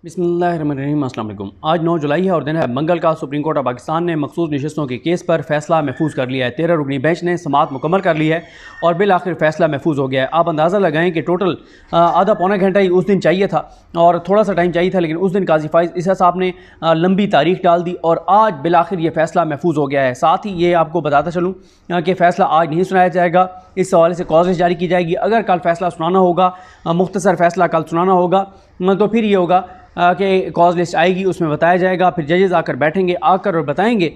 बिस्मिल्लाहिर्रहमानिर्रहीम। अस्सलाम वालेकुम। आज 9 जुलाई है और दिन है मंगल का। सुप्रीम कोर्ट ऑफ पाकिस्तान ने मखसूस नशस्तों के केस पर फैसला महफूज कर लिया है। 13 रुकनी बेंच ने समाअत मुकम्मल कर ली है और बिल आखिर फैसला महफूज हो गया है। आप अंदाज़ा लगाएं कि टोटल आधा पौना घंटा ही उस दिन चाहिए था और थोड़ा सा टाइम चाहिए था, लेकिन उस दिन काजी फाइज ईसा साहब ने लंबी तारीख डाल दी और आज बिल आखिर ये फैसला महफूज हो गया है। साथ ही ये आपको बताता चलूँ कि फ़ैसला आज नहीं सुनाया जाएगा, इस हवाले से कॉज लिस्ट जारी की जाएगी। अगर कल फैसला सुनाना होगा, मुख्तसर फैसला कल सुनाना होगा, तो फिर ये होगा कि कॉज लिस्ट आएगी, उसमें बताया जाएगा। फिर जजेस आकर बैठेंगे, आकर और बताएंगे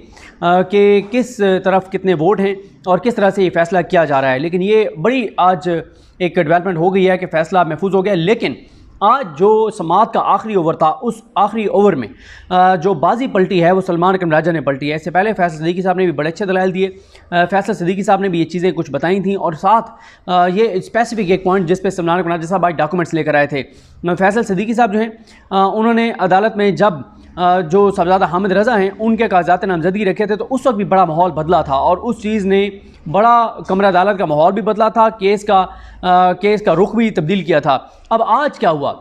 कि किस तरफ कितने वोट हैं और किस तरह से ये फ़ैसला किया जा रहा है। लेकिन ये बड़ी आज एक डेवलपमेंट हो गई है कि फ़ैसला महफूज हो गया। लेकिन आज जो समाअत का आखिरी ओवर था, उस आखिरी ओवर में जो बाजी पलटी है वो सलमान अकरम राजा ने पलटी है। इससे पहले फैसल सिद्दीकी साहब ने भी बड़े अच्छे दलाइल दिए। फैसल सिद्दीकी साहब ने भी ये चीज़ें कुछ बताई थी और साथ ये स्पेसिफिक एक पॉइंट जिस पे सलमान अकरम राजा साहब आज डॉक्यूमेंट्स लेकर आए थे। फैसल सिद्दीकी साहब जो हैं उन्होंने अदालत में जब जो साहबजादा हामिद रज़ा हैं उनके कागजात नामजदगी रखे थे तो उस वक्त भी बड़ा माहौल बदला था और उस चीज़ ने बड़ा कमरा अदालत का माहौल भी बदला था, केस का रुख भी तब्दील किया था। अब आज क्या हुआ,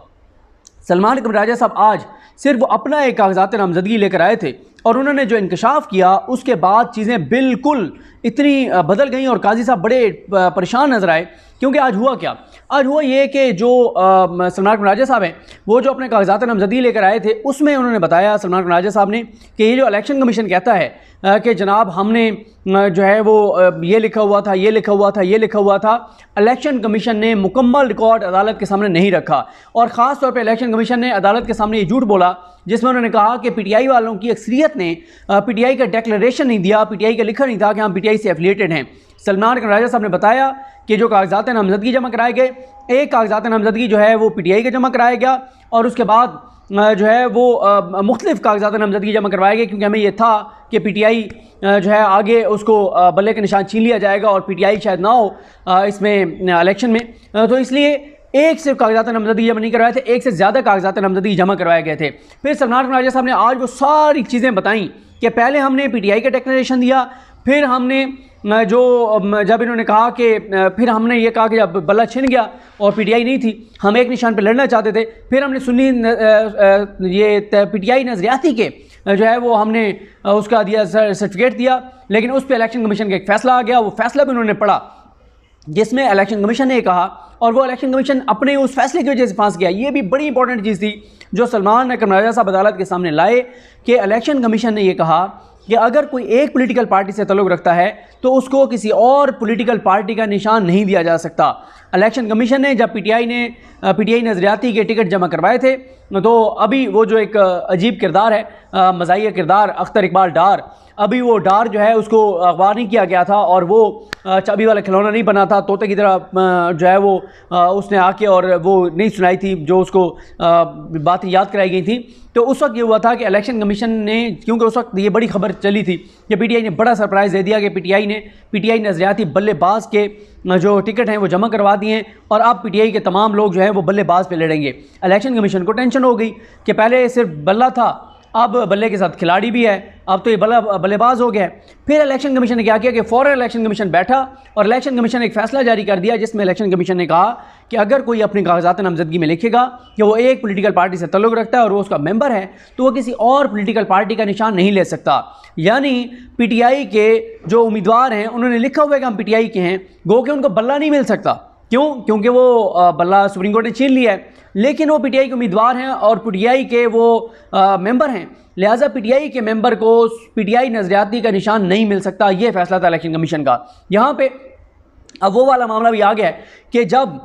सलमान अकरम राजा साहब आज सिर्फ अपना एक कागजात नामजदगी लेकर आए थे और उन्होंने जो इंकशाफ किया उसके बाद चीज़ें बिल्कुल इतनी बदल गई और काजी साहब बड़े परेशान नजर आए। क्योंकि आज हुआ क्या, आज हुआ ये कि जो सलमान अकरम राजा साहब हैं वो जो अपने कागजात नामजदगी लेकर आए थे उसमें उन्होंने बताया, सलमान अकरम राजा साहब ने, कि ये जो इलेक्शन कमीशन कहता है कि जनाब हमने जो है वो ये लिखा हुआ था, ये लिखा हुआ था, ये लिखा हुआ था, इलेक्शन कमीशन ने मुकम्मल रिकॉर्ड अदालत के सामने नहीं रखा। और ख़ास तौर पे इलेक्शन कमीशन ने अदालत के सामने ये झूठ बोला जिसमें उन्होंने कहा कि पीटीआई वालों की अक्सरियत ने पीटीआई का डिक्लेरेशन नहीं दिया, पीटीआई का लिखा नहीं था कि हम पीटीआई से एफिलिएटेड हैं। सलमान अकरम राजा साहब ने बताया कि जो कागजात नामजदगी जमा कराए गए, एक कागजात नामजदगी जो है वो पीटीआई का जमा कराया गया और उसके बाद जो है वो मुख्तलिफ कागजात नामजदगी जमा करवाए गए, क्योंकि हमें ये था कि पीटीआई जो है आगे उसको बल्ले के निशान छीन लिया जाएगा और पीटीआई शायद ना हो इसमें इलेक्शन में, तो इसलिए एक सिर्फ कागजात नामजदगी जमा नहीं करवाए थे, एक से ज़्यादा कागजात नामजदगी जमा करवाए गए थे। फिर सलमान अकरम राजा साहब ने आज वो सारी चीज़ें बताई कि पहले हमने पीटीआई का डिक्लेरेशन दिया, फिर हमने जब इन्होंने कहा कि फिर हमने ये कहा कि जब बल्ला छिन गया और पीटीआई नहीं थी, हम एक निशान पर लड़ना चाहते थे, फिर हमने सुन्नी ये पीटीआई नजरियाती के जो है वो हमने उसका दिया सर्टिफिकेट दिया, लेकिन उस पर इलेक्शन कमीशन का एक फ़ैसला आ गया। वो फ़ैसला भी उन्होंने पढ़ा जिसमें इलेक्शन कमीशन ने कहा और वो इलेक्शन कमीशन अपने उस फैसले की वजह से फंस गया। ये भी बड़ी इंपॉर्टेंट चीज़ थी जो सलमान अकरम राजा साहब अदालत के सामने लाए कि इलेक्शन कमीशन ने ये कहा कि अगर कोई एक पॉलिटिकल पार्टी से ताल्लुक़ रखता है तो उसको किसी और पॉलिटिकल पार्टी का निशान नहीं दिया जा सकता। इलेक्शन कमीशन ने जब पीटीआई नजरियाती के टिकट जमा करवाए थे तो अभी वो जो एक अजीब किरदार है, मज़ाहिया किरदार अख्तर इकबाल डार, अभी वो डार जो है उसको अखबार नहीं किया गया था और वो चाबी वाला खिलौना नहीं बना था, तोते की तरह जो है वो उसने आके और वो नहीं सुनाई थी जो उसको बातें याद कराई गई थी। तो उस वक्त ये हुआ था कि इलेक्शन कमीशन ने, क्योंकि उस वक्त ये बड़ी खबर चली थी कि पीटीआई ने बड़ा सरप्राइज़ दे दिया कि पीटीआई नजरियाती बल्लेबाज के जो टिकट हैं वो जमा करवा दिए हैं और अब पीटीआई के तमाम लोग जो हैं वो बल्लेबाज पे लड़ेंगे। इलेक्शन कमीशन को टेंशन हो गई कि पहले सिर्फ बल्ला था, अब बल्ले के साथ खिलाड़ी भी है, अब तो ये बल्लेबाज हो गया। फिर इलेक्शन कमीशन ने क्या किया कि फ़ौरन इलेक्शन कमीशन बैठा और इलेक्शन कमीशन ने एक फ़ैसला जारी कर दिया जिसमें इलेक्शन कमीशन ने कहा कि अगर कोई अपनी कागजात नामजदगी में लिखेगा कि वो एक पॉलिटिकल पार्टी से ताल्लुक़ रखता है और वो उसका मेंबर है तो वो किसी और पॉलिटिकल पार्टी का निशान नहीं ले सकता। यानी पीटीआई के जो उम्मीदवार हैं उन्होंने लिखा हुआ है कि हम पीटीआई के हैं, गो कि उनको बल्ला नहीं मिल सकता। क्यों? क्योंकि वो बल्ला सुप्रीम कोर्ट ने छीन लिया है, लेकिन वो पीटीआई के उम्मीदवार हैं और पीटीआई के वो मेंबर हैं, लिहाजा पीटीआई के मेंबर को पीटीआई नजरियाती का निशान नहीं मिल सकता। ये फैसला था इलेक्शन कमीशन का। यहाँ पे अब वो वाला मामला भी आ गया है कि जब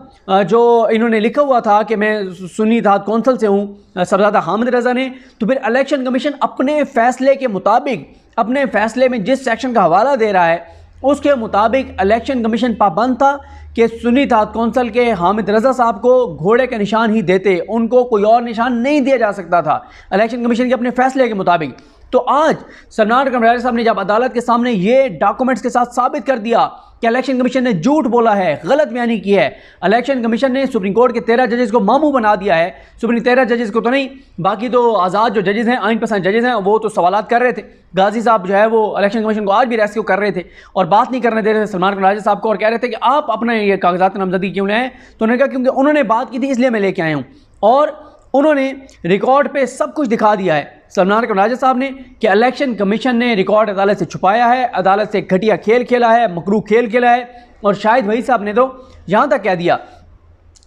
जो इन्होंने लिखा हुआ था कि मैं सुन्नी इत्तेहाद कौंसिल से हूँ, साहबजादा हामिद रज़ा ने, तो फिर इलेक्शन कमीशन अपने फैसले के मुताबिक, अपने फैसले में जिस सेक्शन का हवाला दे रहा है उसके मुताबिक इलेक्शन कमीशन पाबंद था कि सुन्नी इत्तेहाद कौंसिल के हामिद रज़ा साहब को घोड़े का निशान ही देते, उनको कोई और निशान नहीं दिया जा सकता था इलेक्शन कमीशन के अपने फैसले के मुताबिक। तो आज सलमान अकरम राजा साहब ने जब अदालत के सामने ये डॉक्यूमेंट्स के साथ साबित कर दिया कि इलेक्शन कमीशन ने झूठ बोला है, गलत बयानी की है, इलेक्शन कमीशन ने सुप्रीम कोर्ट के 13 जजेस को मामू बना दिया है, सुप्रीम 13 जजेस को तो नहीं, बाकी तो आज़ाद जो जजेस हैं, आइन पसंद जजेस हैं, वो तो सवालात कर रहे थे। गाजी साहब जो है वो इलेक्शन कमीशन को आज भी रेस्क्यू कर रहे थे और बात नहीं करने दे रहे थे सलमान अकरम राजा साहब को और कह रहे थे कि आप अपने ये कागजात नामजदगी क्यों लाए। तो उन्होंने कहा क्योंकि उन्होंने बात की थी इसलिए मैं लेके आया हूँ। और उन्होंने रिकॉर्ड पे सब कुछ दिखा दिया है सलमान राजा साहब ने कि इलेक्शन कमीशन ने रिकॉर्ड अदालत से छुपाया है, अदालत से घटिया खेल खेला है, मकरू खेल खेला है। और शाहिद वही साहब ने तो यहाँ तक कह दिया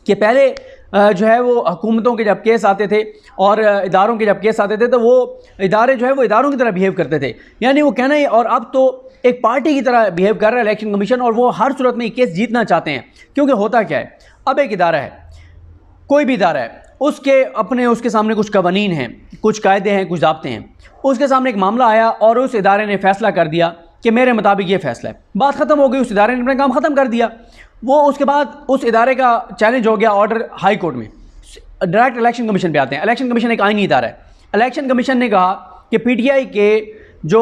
कि पहले जो है वो हुकूमतों के जब केस आते थे और इदारों के जब केस आते थे तो वो इदारे जो है वो इदारों की तरह बिहेव करते थे, यानी वो कहना है। और अब तो एक पार्टी की तरह बिहेव कर रहा है इलेक्शन कमीशन, और वो हर सूरत में ये केस जीतना चाहते हैं। क्योंकि होता क्या है, अब एक इदारा है, कोई भी इदारा है, उसके सामने कुछ कवानीन हैं, कुछ कायदे हैं, कुछ ज़ाब्ते हैं। उसके सामने एक मामला आया और उस इदारे ने फैसला कर दिया कि मेरे मुताबिक ये फैसला है, बात ख़त्म हो गई, उस इदारे ने अपना काम ख़त्म कर दिया। वो उसके बाद उस इदारे का चैलेंज हो गया ऑर्डर हाई कोर्ट में, डायरेक्ट इलेक्शन कमीशन पे आते हैं। इलेक्शन कमीशन एक आईनी इदारा है। इलेक्शन कमीशन ने कहा कि पीटीआई के जो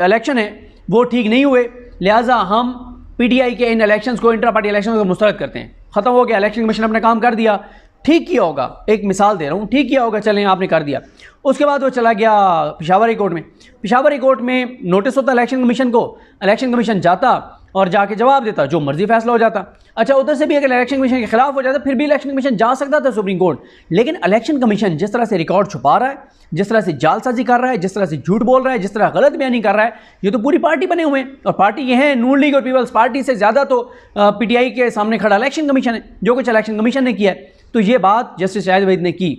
इलेक्शन है वो ठीक नहीं हुए, लिहाजा हम पीटीआई के इन इलेक्शंस को, इंट्रा पार्टी इलेक्शन को मुस्तरद करते हैं। ख़त्म हो गया, इलेक्शन कमीशन ने अपना काम कर दिया। ठीक किया होगा, एक मिसाल दे रहा हूँ, ठीक किया होगा, चलें आपने कर दिया। उसके बाद वो चला गया पेशावर हाई कोर्ट में। पेशावर हाई कोर्ट में नोटिस होता इलेक्शन कमीशन को, इलेक्शन कमीशन जाता और जाके जवाब देता, जो मर्जी फैसला हो जाता। अच्छा, उधर से भी अगर इलेक्शन कमीशन के खिलाफ हो जाता फिर भी इलेक्शन कमीशन जा सकता था सुप्रीम कोर्ट। लेकिन इलेक्शन कमीशन जिस तरह से रिकॉर्ड छुपा रहा है, जिस तरह से जालसाजी कर रहा है, जिस तरह से झूठ बोल रहा है, जिस तरह गलत बयानी कर रहा है, ये तो पूरी पार्टी बने हुए हैं। और पार्टी ये है नून लीग और पीपल्स पार्टी से ज़्यादा तो पीटीआई के सामने खड़ा इलेक्शन कमीशन है, जो कुछ इलेक्शन कमीशन ने किया है। तो ये बात जस्टिस शाहिद वहीद ने की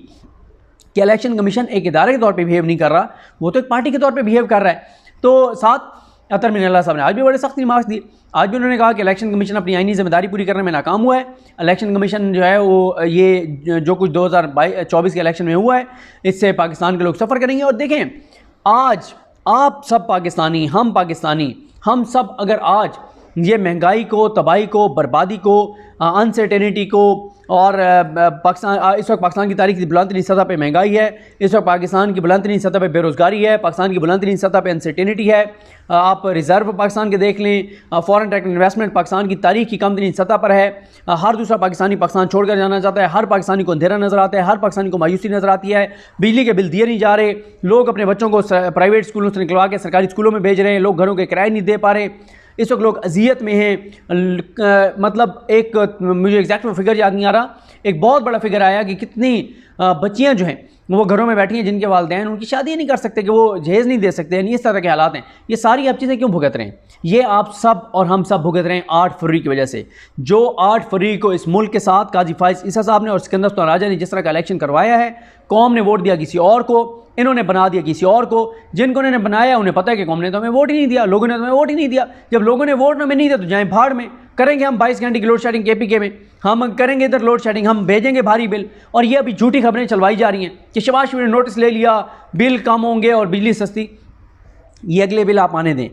कि इलेक्शन कमीशन एक इदारे के तौर पे बिहेव नहीं कर रहा, वो तो एक पार्टी के तौर पे बिहेव कर रहा है। तो साथ अतर मिनल्ला साहब ने आज भी बड़े सख्त रिमार्क्स दिए। आज भी उन्होंने कहा कि इलेक्शन कमीशन अपनी आईनी जिम्मेदारी पूरी करने में नाकाम हुआ है। इलेक्शन कमीशन जो है वो ये जो कुछ 2024 के इलेक्शन में हुआ है, इससे पाकिस्तान के लोग सफ़र करेंगे। और देखें, आज आप सब पाकिस्तानी, हम सब अगर आज ये महंगाई को, तबाही को, बर्बादी को, अनसर्टेनिटी को, और पाकिस्तान इस वक्त पाकिस्तान की तारीख की बुलंद तरीन सतह पे महंगाई है, इस वक्त पाकिस्तान की बुलंद तरीन सतह पे बेरोज़गारी है, पाकिस्तान की बुलंद तरीन सतह पे अनसर्टेनिटी है। आप रिज़र्व पाकिस्तान के देख लें, फॉरेन डायरेक्ट इन्वेस्टमेंट पाकिस्तान की तारीख की कम तरीन सतह पर है। हर दूसरा पाकिस्तानी पाकिस्तान छोड़कर जाना चाहता है, हर पाकिस्तानी को अंधेरा नज़र आता है, हर पाकिस्तानी को मायूसी नज़र आती है। बिजली के बिल दिए नहीं जा रहे, लोग अपने बच्चों को प्राइवेट स्कूलों से निकलवा के सरकारी स्कूलों में भेज रहे हैं, लोग घरों के किराए नहीं दे पा रहे, इस वक्त लोग अजियत में हैं। मतलब एक मुझे एग्जैक्ट फिगर याद नहीं आ रहा, एक बहुत बड़ा फिगर आया कि कितनी बच्चियां जो हैं वो घरों में बैठी हैं जिनके वालिदैन उनकी शादी नहीं कर सकते, कि वो जहेज़ नहीं दे सकते हैं। इस तरह के हालात हैं। ये सारी आप चीज़ें क्यों भुगत रहे हैं? ये आप सब और हम सब भुगत रहे हैं 8 फरवरी की वजह से। जो 8 फरवरी को इस मुल्क के साथ काजी फाइज ईसा साहब ने और सिकंदर सुल्तान राजा ने जिस तरह का इलेक्शन करवाया है, कौम ने वोट दिया किसी और को, इन्होंने बना दिया किसी और को। जिनको इन्होंने बनाया उन्हें पता है कि कौम ने तो हमें वोट ही नहीं दिया, लोगों ने तो हमें वोट ही नहीं दिया। जब लोगों ने वोट हमें नहीं दिया तो जाएं भाड़ में। करेंगे हम 22 घंटे की लोड शेडिंग केपीके में, हम करेंगे इधर लोड शेडिंग, हम भेजेंगे भारी बिल। और ये अभी झूठी खबरें चलवाई जा रही हैं कि शहबाज शरीफ ने नोटिस ले लिया, बिल कम होंगे और बिजली सस्ती। ये अगले बिल आप आने दें,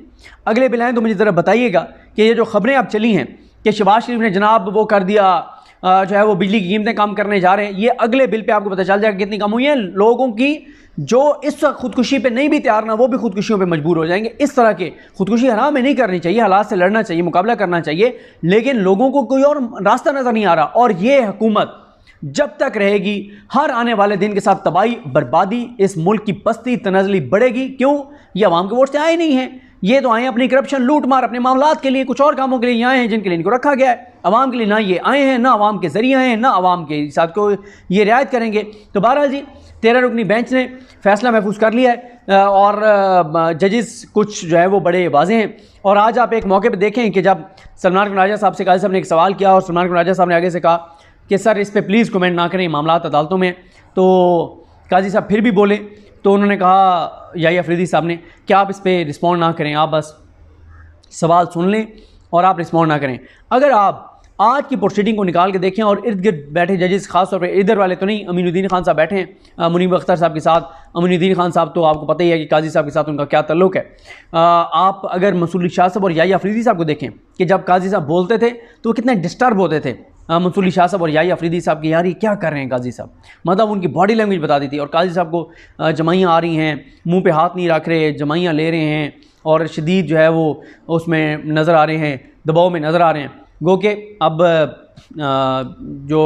अगले बिल आएँ तो मुझे ज़रा बताइएगा कि ये जो खबरें अब चली हैं कि शहबाज शरीफ ने जनाब वो कर दिया, जो है वो बिजली की कीमतें कम करने जा रहे हैं, ये अगले बिल पे आपको पता चल जाएगा कितनी कम हुई है। लोगों की जो इस वक्त खुदकुशी पे नहीं भी तैयार ना, वो भी खुदकुशियों पे मजबूर हो जाएंगे। इस तरह के खुदकुशी हराम में नहीं करनी चाहिए, हालात से लड़ना चाहिए, मुकाबला करना चाहिए, लेकिन लोगों को कोई और रास्ता नज़र नहीं आ रहा। और ये हुकूमत जब तक रहेगी, हर आने वाले दिन के साथ तबाही, बर्बादी, इस मुल्क की पस्ती, तनाज़ली बढ़ेगी। क्यों? ये अवाम के वोट से आए नहीं हैं, ये तो आए अपनी करप्शन, लूट मार, अपने मामलात के लिए, कुछ और कामों के लिए आए हैं जिनके लिए इनको रखा गया है। अवाम के लिए ना ये आए हैं, ना अवाम के ज़रिए आए हैं, ना अवाम के साथ को ये रियायत करेंगे। तो बहरहाल जी, 13 रुकनी बेंच ने फैसला महफूज कर लिया है और जजेस कुछ जो है वो बड़े वाज़ेह हैं। और आज आप एक मौके पर देखें कि जब सलमान राजा साहब से काजी साहब ने एक सवाल किया और सलमान राजा साहब ने आगे से कहा कि सर इस पर प्लीज़ कमेंट ना करें, मामलात अदालतों में। तो काजी साहब फिर भी बोले, तो उन्होंने कहा याहिया अफरीदी साहब ने कि आप इस पर रिस्पॉन्ड ना करें, आप बस सवाल सुन लें और आप रिस्पॉन्ड ना करें। अगर आप आज की प्रोसीडिंग को निकाल के देखें और इर्द गिर्द बैठे जजेस, खास तौर पे इधर वाले तो नहीं, अमीनुद्दीन खान साहब बैठे हैं मुनीब अख्तर साहब के साथ। अमीनुद्दीन खान साहब तो आपको पता ही है कि काजी साहब के साथ उनका क्या ताल्लुक है। आप अगर मंसूर शाह साहब और याहिया अफरीदी साहब को देखें कि जब काजी साहब बोलते थे तो वो कितने डिस्टर्ब होते थे। मंसूर शाह साहब और याहिया अफरीदी साहब की, यार ये क्या कर रहे हैं काजी साहब, मतलब उनकी बॉडी लैंग्वेज बता दी थी। और काजी साहब को जमाइयाँ आ रही हैं, मुँह पर हाथ नहीं रख रहे, जमाइयाँ ले रहे हैं और शदीद जो है वो उसमें नज़र आ रहे हैं, दबाव में नज़र आ रहे हैं। गो के अब जो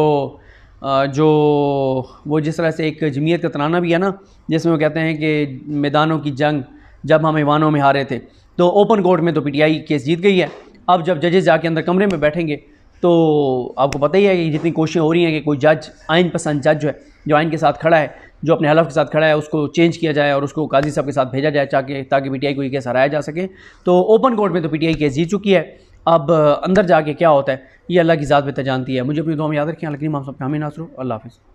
वो जिस तरह से एक जमीयत का तराना भी है ना, जिसमें वो कहते हैं कि मैदानों की जंग जब हम ईवानों में हारे थे, तो ओपन कोर्ट में तो पीटीआई केस जीत गई है। अब जब जजेस जाके अंदर कमरे में बैठेंगे तो आपको पता ही है कि जितनी कोशिशें हो रही हैं कि कोई जज, आइन पसंद जज जो है, जो आइन के साथ खड़ा है, जो अपने हलफ के साथ खड़ा है, उसको चेंज किया जाए और उसको काजी साहब के साथ भेजा जाए ताकि पीटीआई को ये केस हराया जा सके। तो ओपन कोर्ट में तो पीटीआई केस जीत चुकी है, अब अंदर जाके क्या होता है ये अल्लाह की ज़ात बेहतर जानती है। मुझे अपनी दुआ में याद रखें। अल्लाह की नाम सब पे आमीन। अल्लाह हाफ़िज़।